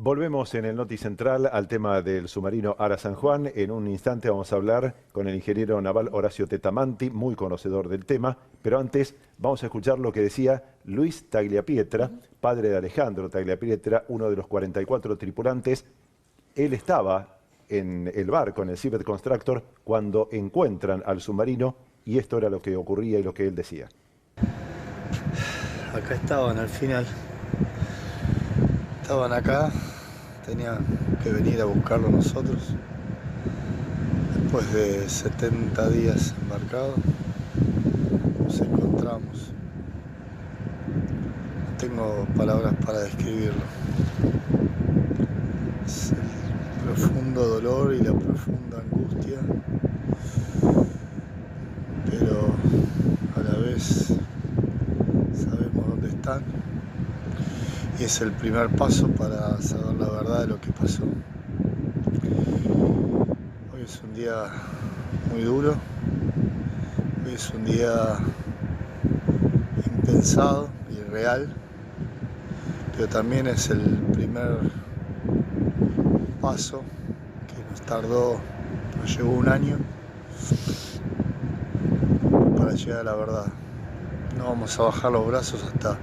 Volvemos en el Noti Central al tema del submarino Ara San Juan. En un instante vamos a hablar con el ingeniero naval Horacio Tetamanti, muy conocedor del tema, pero antes vamos a escuchar lo que decía Luis Tagliapietra, padre de Alejandro Tagliapietra, uno de los 44 tripulantes. Él estaba en el barco, en el Seabed Constructor, cuando encuentran al submarino, y esto era lo que ocurría y lo que él decía. Acá estaban al final. Estaban acá, tenían que venir a buscarlo nosotros. Después de 70 días embarcados, nos encontramos. No tengo palabras para describirlo. Es el profundo dolor y la profunda angustia, pero a la vez sabemos dónde están. Y es el primer paso para saber la verdad de lo que pasó. Hoy es un día muy duro, hoy es un día impensado, irreal, pero también es el primer paso que nos llevó un año para llegar a la verdad. No vamos a bajar los brazos hasta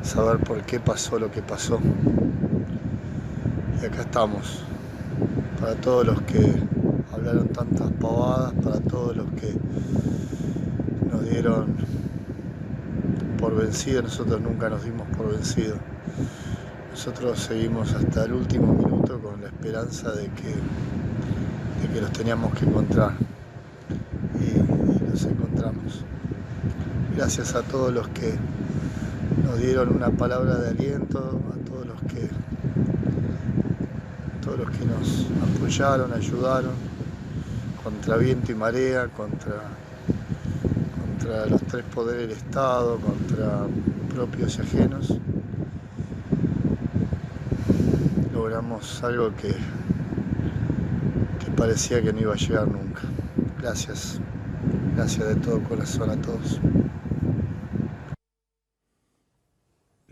saber por qué pasó lo que pasó. Y acá estamos, para todos los que hablaron tantas pavadas, para todos los que nos dieron por vencidos. Nosotros nunca nos dimos por vencidos. Nosotros seguimos hasta el último minuto con la esperanza de que los teníamos que encontrar. Y los encontramos. Gracias a todos los que nos dieron una palabra de aliento, a todos los que nos apoyaron, ayudaron, contra viento y marea, contra los tres poderes del Estado, contra propios y ajenos. Logramos algo que parecía que no iba a llegar nunca. Gracias, gracias de todo corazón a todos.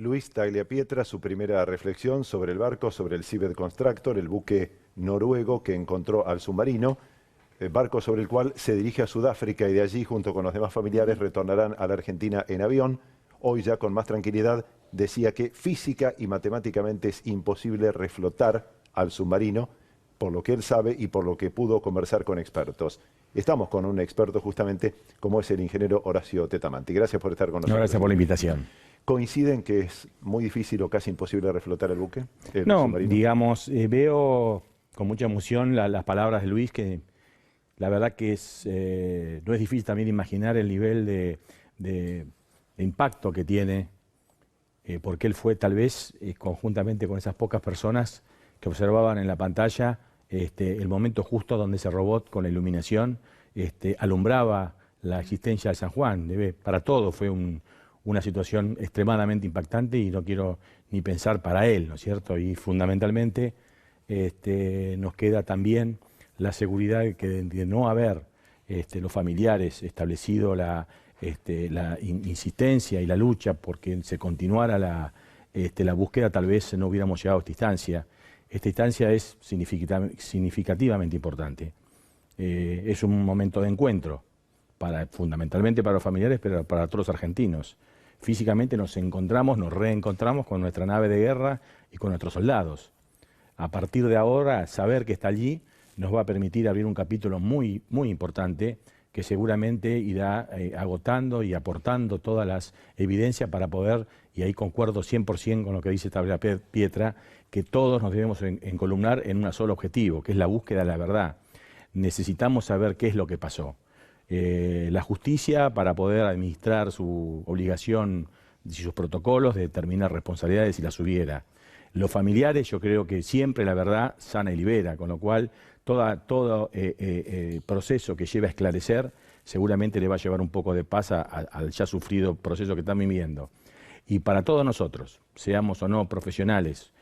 Luis Tagliapietra, su primera reflexión sobre el barco, sobre el Seabed Constructor, el buque noruego que encontró al submarino, el barco sobre el cual se dirige a Sudáfrica y de allí, junto con los demás familiares, retornarán a la Argentina en avión. Hoy ya con más tranquilidad decía que física y matemáticamente es imposible reflotar al submarino, por lo que él sabe y por lo que pudo conversar con expertos. Estamos con un experto justamente como es el ingeniero Horacio Tetamanti. Gracias por estar con nosotros. Gracias por la invitación. ¿Coinciden que es muy difícil o casi imposible reflotar el buque? No, submarino? digamos, veo con mucha emoción las palabras de Luis, que la verdad que no es difícil también imaginar el nivel de impacto que tiene, porque él fue tal vez, conjuntamente con esas pocas personas que observaban en la pantalla, el momento justo donde ese robot con la iluminación alumbraba la existencia del San Juan. Para todos fue una situación extremadamente impactante y no quiero ni pensar para él, ¿no es cierto? Y fundamentalmente nos queda también la seguridad de no haber los familiares establecido la insistencia y la lucha porque se continuara la búsqueda, tal vez no hubiéramos llegado a esta instancia. Esta instancia es significativamente importante. Es un momento de encuentro, fundamentalmente para los familiares, pero para todos los argentinos. Físicamente nos reencontramos con nuestra nave de guerra y con nuestros soldados. A partir de ahora, saber que está allí nos va a permitir abrir un capítulo muy, muy importante que seguramente irá agotando y aportando todas las evidencias para poder, y ahí concuerdo 100% con lo que dice Tagliapietra, que todos nos debemos encolumnar en un solo objetivo, que es la búsqueda de la verdad. Necesitamos saber qué es lo que pasó. La justicia, para poder administrar su obligación y sus protocolos, de determinar responsabilidades si las hubiera. Los familiares, yo creo que siempre la verdad sana y libera, con lo cual todo proceso que lleve a esclarecer seguramente le va a llevar un poco de paz al ya sufrido proceso que están viviendo. Y para todos nosotros, seamos o no profesionales,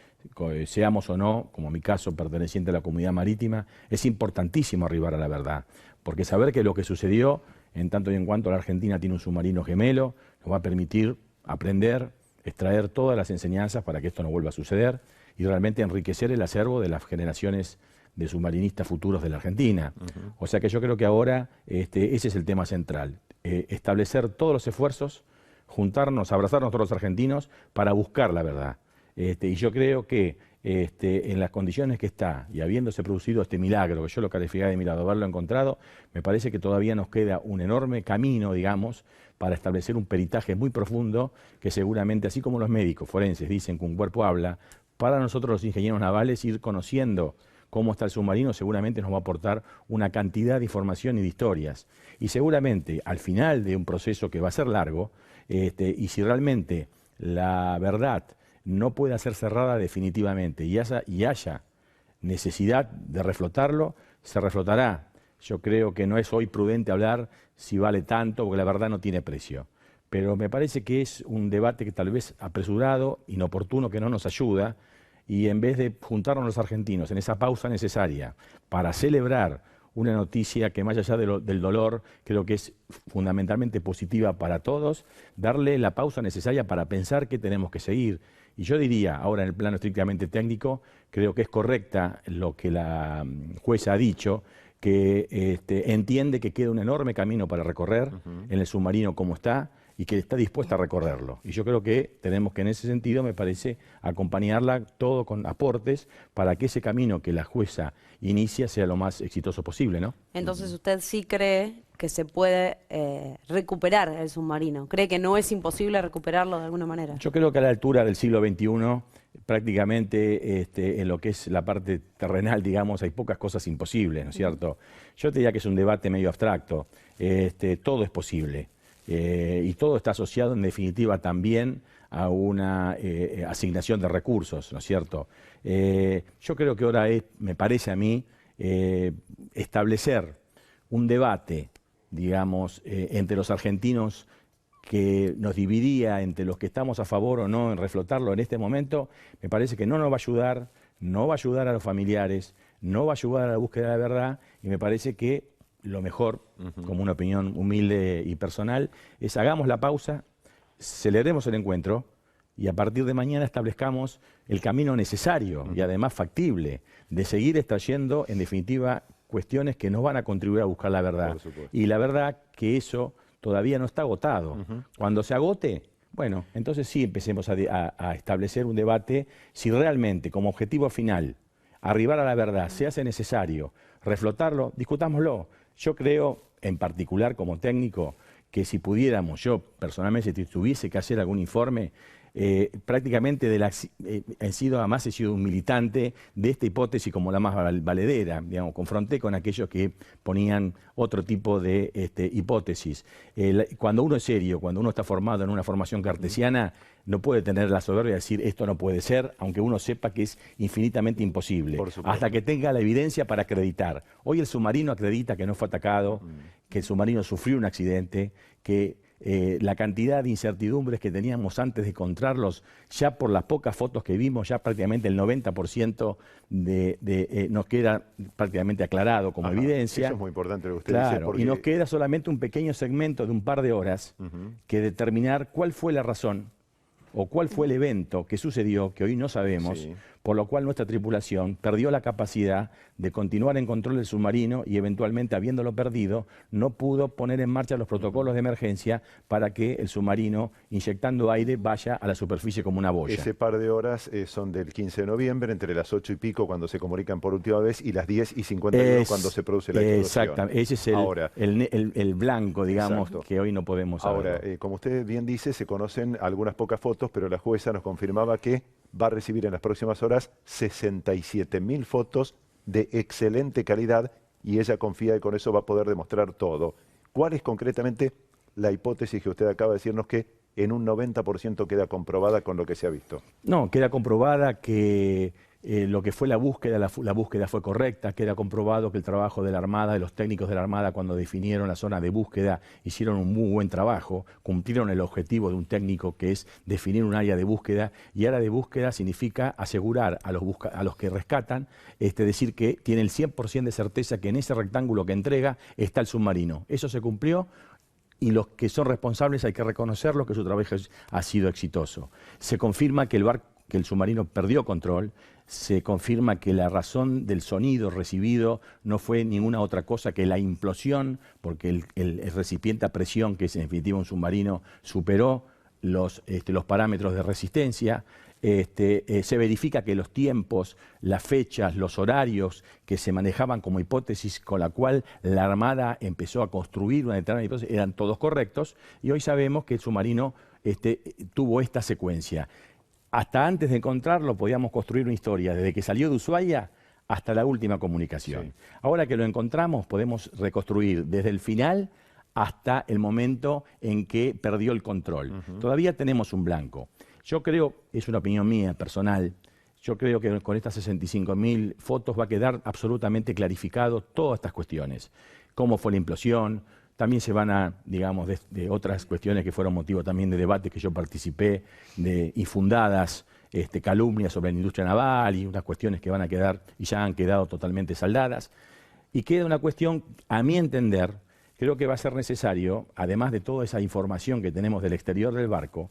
seamos o no, como en mi caso, perteneciente a la comunidad marítima, es importantísimo arribar a la verdad, porque saber que lo que sucedió, en tanto y en cuanto la Argentina tiene un submarino gemelo, nos va a permitir aprender, extraer todas las enseñanzas para que esto no vuelva a suceder y realmente enriquecer el acervo de las generaciones de submarinistas futuros de la Argentina. O sea que yo creo que ahora ese es el tema central, establecer todos los esfuerzos, juntarnos, abrazarnos todos los argentinos para buscar la verdad. Y yo creo que en las condiciones que está y habiéndose producido este milagro, que yo lo calificaría de milagro, haberlo encontrado, me parece que todavía nos queda un enorme camino, digamos, para establecer un peritaje muy profundo que seguramente, así como los médicos forenses dicen que un cuerpo habla, para nosotros los ingenieros navales ir conociendo cómo está el submarino seguramente nos va a aportar una cantidad de información y de historias. Y seguramente al final de un proceso que va a ser largo, y si realmente la verdad no puede ser cerrada definitivamente y haya necesidad de reflotarlo, se reflotará. Yo creo que no es hoy prudente hablar si vale tanto, porque la verdad no tiene precio. Pero me parece que es un debate que tal vez apresurado, inoportuno, que no nos ayuda, y en vez de juntarnos los argentinos en esa pausa necesaria para celebrar una noticia que más allá del dolor creo que es fundamentalmente positiva para todos, darle la pausa necesaria para pensar que tenemos que seguir. Y yo diría, ahora en el plano estrictamente técnico, creo que es correcta lo que la jueza ha dicho, que entiende que queda un enorme camino para recorrer en el submarino como está, y que está dispuesta a recorrerlo. Y yo creo que tenemos que en ese sentido, me parece, acompañarla todo con aportes para que ese camino que la jueza inicia sea lo más exitoso posible, ¿no? Entonces usted sí cree que se puede recuperar el submarino. ¿Cree que no es imposible recuperarlo de alguna manera? Yo creo que a la altura del siglo XXI, prácticamente en lo que es la parte terrenal, digamos, hay pocas cosas imposibles, ¿no es cierto? Yo te diría que es un debate medio abstracto. Todo es posible. Y todo está asociado en definitiva también a una asignación de recursos, ¿no es cierto? Yo creo que ahora me parece a mí, establecer un debate, digamos, entre los argentinos que nos dividía entre los que estamos a favor o no en reflotarlo en este momento, me parece que no nos va a ayudar, no va a ayudar a los familiares, no va a ayudar a la búsqueda de la verdad, y me parece que lo mejor, como una opinión humilde y personal, es hagamos la pausa, celebremos el encuentro y a partir de mañana establezcamos el camino necesario y además factible de seguir extrayendo, en definitiva, cuestiones que nos van a contribuir a buscar la verdad. Y la verdad que eso todavía no está agotado. Cuando se agote, bueno, entonces sí empecemos a establecer un debate si realmente como objetivo final arribar a la verdad se hace necesario reflotarlo, discutámoslo. Yo creo, en particular como técnico, que si pudiéramos, yo personalmente, si tuviese que hacer algún informe, prácticamente he sido un militante de esta hipótesis como la más valedera, digamos, confronté con aquellos que ponían otro tipo de hipótesis. Cuando uno es serio, cuando uno está formado en una formación cartesiana, no puede tener la soberbia de decir esto no puede ser, aunque uno sepa que es infinitamente imposible, hasta que tenga la evidencia para acreditar. Hoy el submarino acredita que no fue atacado, que el submarino sufrió un accidente, que la cantidad de incertidumbres que teníamos antes de encontrarlos, ya por las pocas fotos que vimos, ya prácticamente el 90% nos queda prácticamente aclarado como evidencia. Eso es muy importante lo que usted dice. Porque... Y nos queda solamente un pequeño segmento de un par de horas que determinar cuál fue la razón o cuál fue el evento que sucedió, que hoy no sabemos, por lo cual nuestra tripulación perdió la capacidad de continuar en control del submarino y eventualmente, habiéndolo perdido, no pudo poner en marcha los protocolos de emergencia para que el submarino, inyectando aire, vaya a la superficie como una boya. Ese par de horas son del 15 de noviembre, entre las 8 y pico cuando se comunican por última vez y las 10:51 cuando se produce la explosión. Exactamente, ese es el blanco, digamos, que hoy no podemos saber. Ahora, como usted bien dice, se conocen algunas pocas fotos, pero la jueza nos confirmaba que va a recibir en las próximas horas 67.000 fotos de excelente calidad y ella confía que con eso va a poder demostrar todo. ¿Cuál es concretamente la hipótesis que usted acaba de decirnos que en un 90% queda comprobada con lo que se ha visto? No, queda comprobada que lo que fue la búsqueda fue correcta, queda comprobado que el trabajo de la Armada, de los técnicos de la Armada cuando definieron la zona de búsqueda, hicieron un muy buen trabajo, cumplieron el objetivo de un técnico que es definir un área de búsqueda, y área de búsqueda significa asegurar a los que rescatan, decir que tiene el 100% de certeza que en ese rectángulo que entrega está el submarino. Eso se cumplió. Y los que son responsables hay que reconocerlo, que su trabajo ha sido exitoso. Se confirma que el barco que el submarino perdió control. Se confirma que la razón del sonido recibido no fue ninguna otra cosa que la implosión, porque el recipiente a presión, que es en definitiva un submarino, superó los parámetros de resistencia. Se verifica que los tiempos, las fechas, los horarios que se manejaban como hipótesis con la cual la Armada empezó a construir una determinada hipótesis eran todos correctos, y hoy sabemos que el submarino tuvo esta secuencia. Hasta antes de encontrarlo podíamos construir una historia, desde que salió de Ushuaia hasta la última comunicación. Sí. Ahora que lo encontramos podemos reconstruir desde el final hasta el momento en que perdió el control. Todavía tenemos un blanco. Yo creo, es una opinión mía personal, yo creo que con estas 65.000 fotos va a quedar absolutamente clarificado todas estas cuestiones. Cómo fue la implosión. También se van a, digamos, de otras cuestiones que fueron motivo también de debate que yo participé, de infundadas calumnias sobre la industria naval y unas cuestiones que van a quedar y ya han quedado totalmente saldadas. Y queda una cuestión, a mi entender, creo que va a ser necesario, además de toda esa información que tenemos del exterior del barco,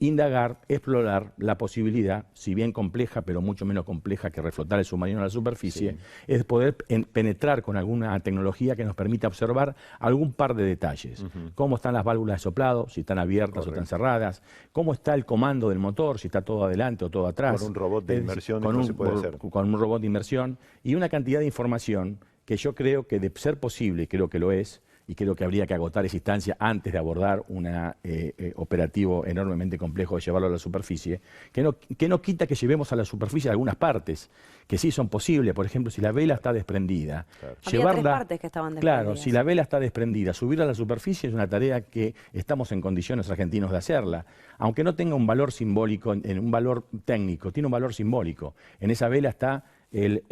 indagar, explorar la posibilidad, si bien compleja, pero mucho menos compleja que reflotar el submarino a la superficie, sí, es poder penetrar con alguna tecnología que nos permita observar algún par de detalles. Cómo están las válvulas de soplado, si están abiertas o están cerradas, cómo está el comando del motor, si está todo adelante o todo atrás. Con un robot de inmersión se puede hacer. Con un robot de inmersión y una cantidad de información que yo creo que de ser posible, y creo que lo es, y creo que habría que agotar esa instancia antes de abordar un operativo enormemente complejo de llevarlo a la superficie, que no quita que llevemos a la superficie algunas partes, que sí son posibles. Por ejemplo, si la vela está desprendida, claro, llevarla, había 3 partes que estaban desprendidas. Claro, si la vela está desprendida, subirla a la superficie es una tarea que estamos en condiciones argentinos de hacerla, aunque no tenga un valor simbólico, un valor técnico, tiene un valor simbólico. En esa vela está el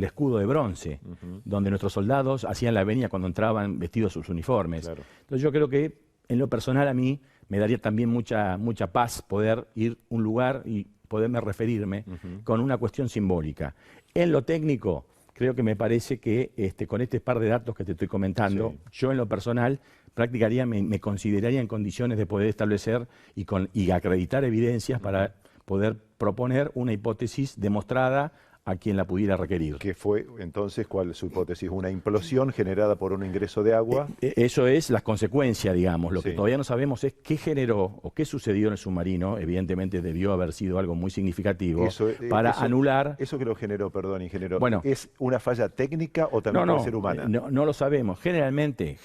escudo de bronce, donde nuestros soldados hacían la venia cuando entraban vestidos sus uniformes. Claro. Entonces yo creo que en lo personal a mí me daría también mucha paz poder ir a un lugar y poderme referirme con una cuestión simbólica. En lo técnico, creo que me parece que con este par de datos que te estoy comentando, sí, yo en lo personal me consideraría en condiciones de poder establecer y acreditar evidencias para poder proponer una hipótesis demostrada a quien la pudiera requerir. ¿Qué fue entonces, cuál es su hipótesis? ¿Una implosión generada por un ingreso de agua? Eso es la consecuencia, digamos. Lo que todavía no sabemos es qué generó o qué sucedió en el submarino. Evidentemente debió haber sido algo muy significativo para anular... ¿Eso que lo generó, perdón, ingeniero, es una falla técnica o también puede ser humana? No lo sabemos. Generalmente,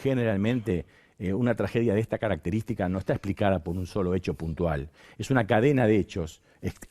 una tragedia de esta característica no está explicada por un solo hecho puntual. Es una cadena de hechos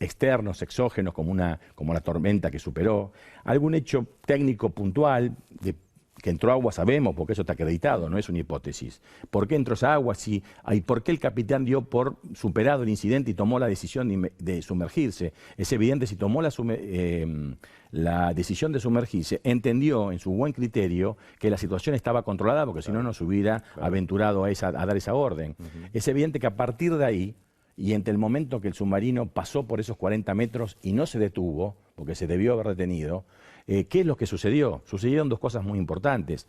externos, exógenos, como la tormenta que superó, algún hecho técnico puntual, que entró agua sabemos, porque eso está acreditado, no es una hipótesis. ¿Por qué entró esa agua? ¿Y por qué el capitán dio por superado el incidente y tomó la decisión de sumergirse? Es evidente, si tomó la decisión de sumergirse, entendió en su buen criterio que la situación estaba controlada, porque si no, no se hubiera aventurado a dar esa orden. Es evidente que a partir de ahí, y entre el momento que el submarino pasó por esos 40 metros y no se detuvo, porque se debió haber detenido, ¿qué es lo que sucedió? Sucedieron 2 cosas muy importantes.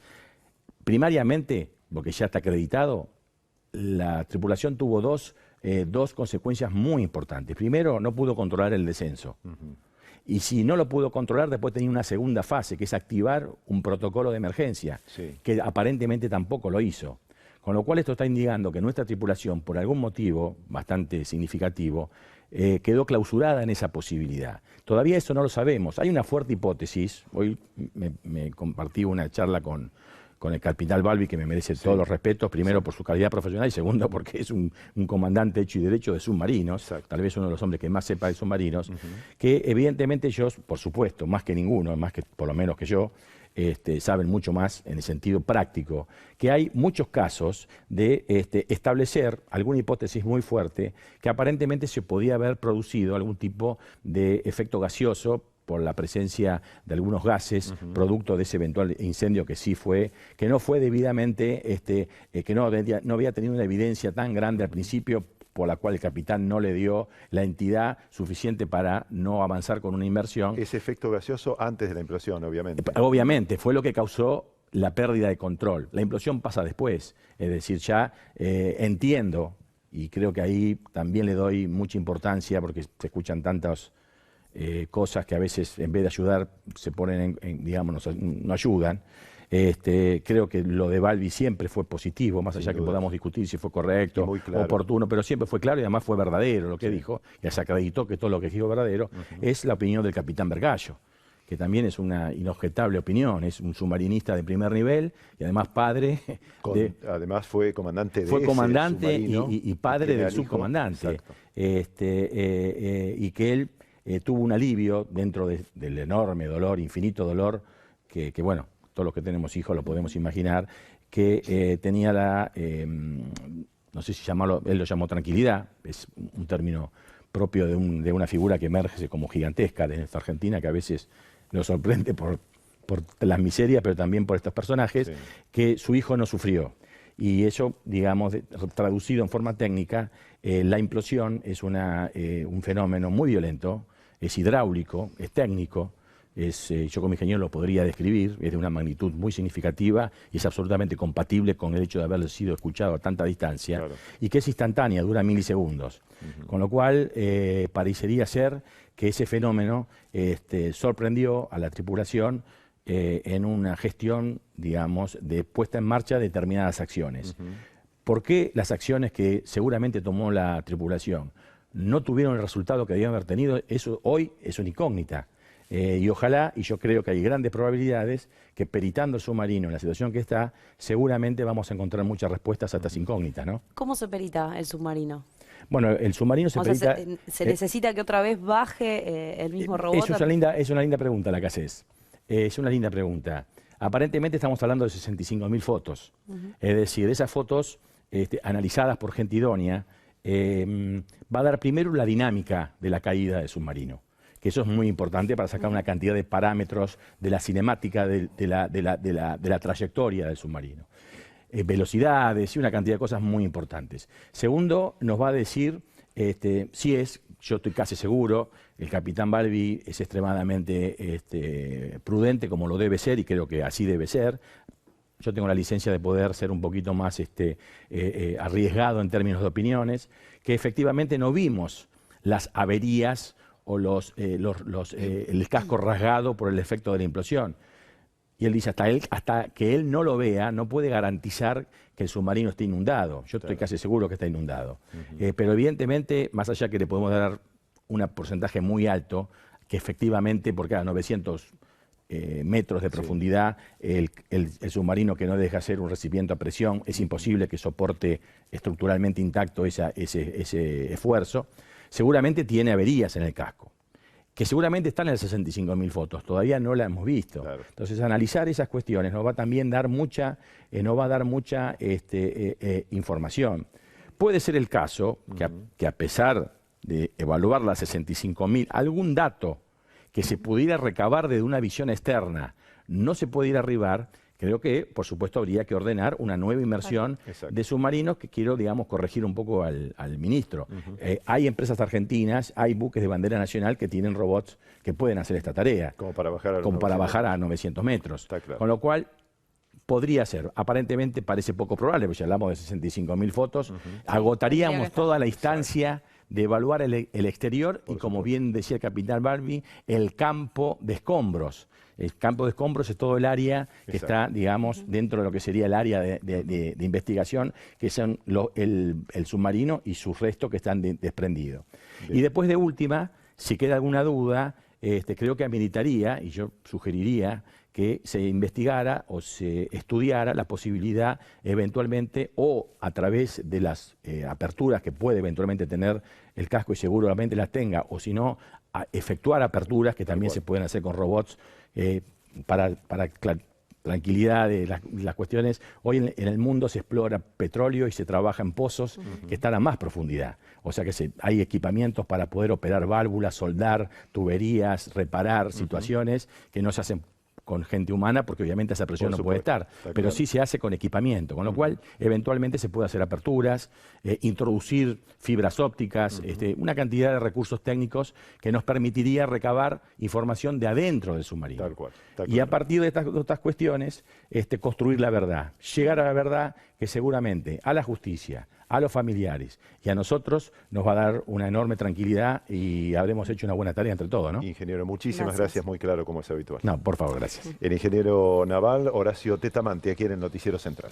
Primariamente, porque ya está acreditado, la tripulación tuvo dos consecuencias muy importantes. Primero, no pudo controlar el descenso. Y si no lo pudo controlar, después tenía una segunda fase, que es activar un protocolo de emergencia, que aparentemente tampoco lo hizo. Con lo cual esto está indicando que nuestra tripulación, por algún motivo bastante significativo, quedó clausurada en esa posibilidad. Todavía eso no lo sabemos. Hay una fuerte hipótesis. Hoy me compartí una charla con el capitán Balbi, que me merece todos los respetos, primero por su calidad profesional y segundo porque es un comandante hecho y derecho de submarinos, tal vez uno de los hombres que más sepa de submarinos, que evidentemente ellos, por supuesto, más que ninguno, más que por lo menos que yo, saben mucho más en el sentido práctico, que hay muchos casos de establecer alguna hipótesis muy fuerte que aparentemente se podía haber producido algún tipo de efecto gaseoso por la presencia de algunos gases producto de ese eventual incendio que no fue debidamente, que no había tenido una evidencia tan grande al principio, por la cual el capitán no le dio la entidad suficiente para no avanzar con una inmersión. Ese efecto gaseoso antes de la implosión, obviamente. Obviamente, fue lo que causó la pérdida de control. La implosión pasa después, es decir, ya entiendo, y creo que ahí también le doy mucha importancia porque se escuchan tantas cosas que a veces en vez de ayudar se ponen, digamos, no ayudan. Creo que lo de Balbi siempre fue positivo, más allá que podamos discutir si fue correcto, claro, oportuno, pero siempre fue claro y además fue verdadero lo que dijo, y se acreditó que todo lo que dijo verdadero. Es la opinión del capitán Vergallo, que también es una inobjetable opinión, es un submarinista de primer nivel y además padre. Además fue comandante de Fue comandante y padre del hijo, subcomandante. Y que él tuvo un alivio dentro del enorme dolor, infinito dolor, que bueno, todos los que tenemos hijos lo podemos imaginar, que tenía no sé si llamarlo, él lo llamó tranquilidad, es un término propio de una figura que emerge como gigantesca de esta Argentina, que a veces nos sorprende por las miserias, pero también por estos personajes, que su hijo no sufrió. Y eso, digamos, traducido en forma técnica, la implosión es un fenómeno muy violento, es hidráulico, es técnico, yo como ingeniero lo podría describir, es de una magnitud muy significativa y es absolutamente compatible con el hecho de haber sido escuchado a tanta distancia, claro, y que es instantánea, dura milisegundos. Con lo cual parecería ser que ese fenómeno sorprendió a la tripulación en una gestión, digamos, de puesta en marcha de determinadas acciones. ¿Por qué las acciones que seguramente tomó la tripulación no tuvieron el resultado que debían haber tenido? Eso hoy es una incógnita. Y ojalá, y yo creo que hay grandes probabilidades, que peritando el submarino en la situación que está, seguramente vamos a encontrar muchas respuestas a estas incógnitas, ¿no? ¿Cómo se perita el submarino? Bueno, el submarino se perita... ¿Se necesita que otra vez baje el mismo robot? Es una linda pregunta la que haces. Es una linda pregunta. Aparentemente estamos hablando de 65.000 fotos. Es decir, esas fotos analizadas por gente idónea va a dar primero la dinámica de la caída del submarino, que eso es muy importante para sacar una cantidad de parámetros de la cinemática de la trayectoria del submarino. Velocidades y una cantidad de cosas muy importantes. Segundo, nos va a decir yo estoy casi seguro, el capitán Balbi es extremadamente prudente como lo debe ser y creo que así debe ser. Yo tengo la licencia de poder ser un poquito más arriesgado en términos de opiniones, que efectivamente no vimos las averías o el casco rasgado por el efecto de la implosión. Y él dice, hasta que él no lo vea, no puede garantizar que el submarino esté inundado. Yo estoy casi seguro que está inundado. Pero evidentemente, más allá que le podemos dar un porcentaje muy alto, que efectivamente, por cada 900 metros de profundidad, el submarino que no deja ser un recipiente a presión, es imposible que soporte estructuralmente intacto ese esfuerzo. Seguramente tiene averías en el casco, que seguramente están en las 65.000 fotos, todavía no la hemos visto. Claro. Entonces, analizar esas cuestiones nos va también dar mucha información. Puede ser el caso que a pesar de evaluar las 65.000, algún dato que se pudiera recabar desde una visión externa no se pudiera arribar. Creo que, por supuesto, habría que ordenar una nueva inmersión de submarinos, que quiero, digamos, corregir un poco al ministro. Hay empresas argentinas, hay buques de bandera nacional que tienen robots que pueden hacer esta tarea. Como para bajar a 900 metros. Claro. Con lo cual, podría ser. Aparentemente parece poco probable, porque ya hablamos de 65.000 fotos. Agotaríamos toda la instancia de evaluar el exterior y, como bien decía el capitán Balbi, el campo de escombros. El campo de escombros es todo el área que está, digamos, dentro de lo que sería el área de investigación, que son el submarino y sus restos que están desprendidos. Bien. Y después, de última, si queda alguna duda, creo que ameritaría, y yo sugeriría, que se investigara o se estudiara la posibilidad eventualmente, o a través de las aperturas que puede eventualmente tener el casco, y seguramente las tenga, o si no, a efectuar aperturas que también se pueden hacer con robots para tranquilidad de las cuestiones. Hoy en el mundo se explora petróleo y se trabaja en pozos que están a más profundidad. O sea que hay equipamientos para poder operar válvulas, soldar tuberías, reparar situaciones que no se hacen con gente humana, porque obviamente esa presión no puede estar, pero sí se hace con equipamiento, con lo cual eventualmente se puede hacer aperturas, introducir fibras ópticas, una cantidad de recursos técnicos que nos permitiría recabar información de adentro del submarino. Tal cual. Y a partir de estas cuestiones, construir la verdad, llegar a la verdad que seguramente a la justicia, a los familiares y a nosotros nos va a dar una enorme tranquilidad y habremos hecho una buena tarea entre todos, ¿no? Ingeniero, muchísimas gracias, muy claro como es habitual. No, por favor, gracias. El ingeniero naval Horacio Tetamante, aquí en el Noticiero Central.